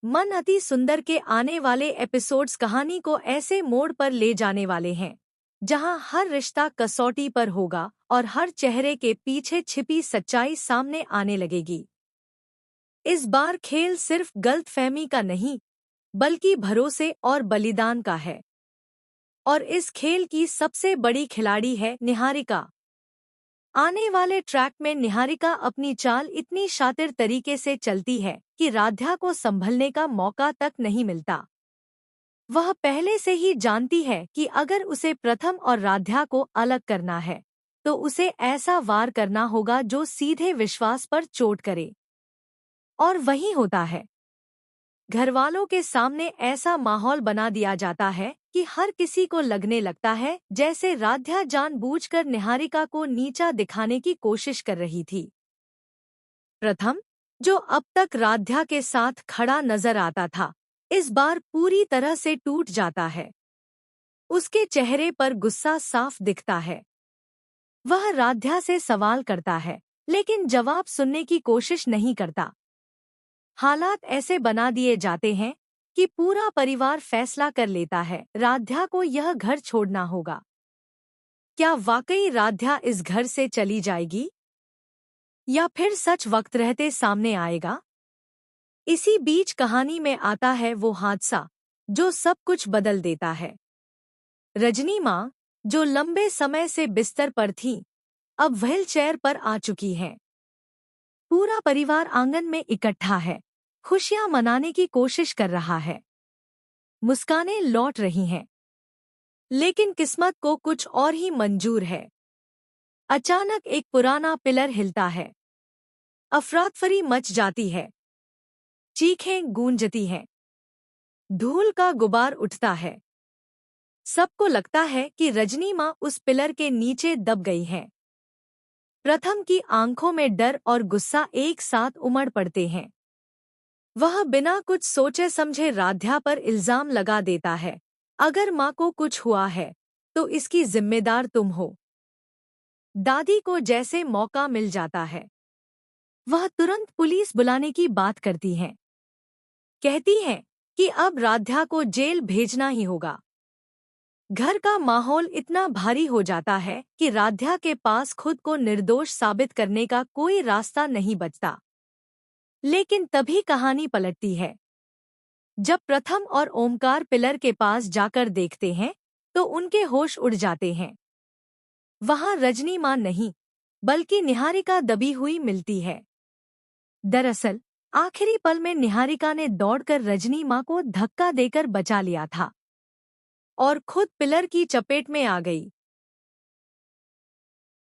मन अति सुंदर के आने वाले एपिसोड्स कहानी को ऐसे मोड़ पर ले जाने वाले हैं जहां हर रिश्ता कसौटी पर होगा और हर चेहरे के पीछे छिपी सच्चाई सामने आने लगेगी। इस बार खेल सिर्फ गलतफहमी का नहीं, बल्कि भरोसे और बलिदान का है। और इस खेल की सबसे बड़ी खिलाड़ी है निहारिका। आने वाले ट्रैक में निहारिका अपनी चाल इतनी शातिर तरीके से चलती है कि राध्या को संभलने का मौका तक नहीं मिलता। वह पहले से ही जानती है कि अगर उसे प्रथम और राध्या को अलग करना है तो उसे ऐसा वार करना होगा जो सीधे विश्वास पर चोट करे। और वही होता है। घरवालों के सामने ऐसा माहौल बना दिया जाता है कि हर किसी को लगने लगता है जैसे राध्या जानबूझकर निहारिका को नीचा दिखाने की कोशिश कर रही थी। प्रथम, जो अब तक राध्या के साथ खड़ा नजर आता था, इस बार पूरी तरह से टूट जाता है। उसके चेहरे पर गुस्सा साफ दिखता है। वह राध्या से सवाल करता है, लेकिन जवाब सुनने की कोशिश नहीं करता। हालात ऐसे बना दिए जाते हैं कि पूरा परिवार फैसला कर लेता है, राध्या को यह घर छोड़ना होगा। क्या वाकई राध्या इस घर से चली जाएगी या फिर सच वक्त रहते सामने आएगा? इसी बीच कहानी में आता है वो हादसा जो सब कुछ बदल देता है। रजनी माँ, जो लंबे समय से बिस्तर पर थीं, अब व्हीलचेयर पर आ चुकी हैं। पूरा परिवार आंगन में इकट्ठा है, खुशियां मनाने की कोशिश कर रहा है। मुस्कानें लौट रही हैं। लेकिन किस्मत को कुछ और ही मंजूर है। अचानक एक पुराना पिलर हिलता है। अफरातफरी मच जाती है। चीखें गूंजती हैं। धूल का गुबार उठता है। सबको लगता है कि रजनी माँ उस पिलर के नीचे दब गई हैं। प्रथम की आंखों में डर और गुस्सा एक साथ उमड़ पड़ते हैं। वह बिना कुछ सोचे समझे राध्या पर इल्जाम लगा देता है, अगर माँ को कुछ हुआ है तो इसकी जिम्मेदार तुम हो। दादी को जैसे मौका मिल जाता है, वह तुरंत पुलिस बुलाने की बात करती हैं। कहती हैं कि अब राध्या को जेल भेजना ही होगा। घर का माहौल इतना भारी हो जाता है कि राध्या के पास खुद को निर्दोष साबित करने का कोई रास्ता नहीं बचता। लेकिन तभी कहानी पलटती है। जब प्रथम और ओमकार पिलर के पास जाकर देखते हैं तो उनके होश उड़ जाते हैं। वहां रजनी माँ नहीं, बल्कि निहारिका दबी हुई मिलती है। दरअसल आखिरी पल में निहारिका ने दौड़कर रजनी माँ को धक्का देकर बचा लिया था और खुद पिलर की चपेट में आ गई।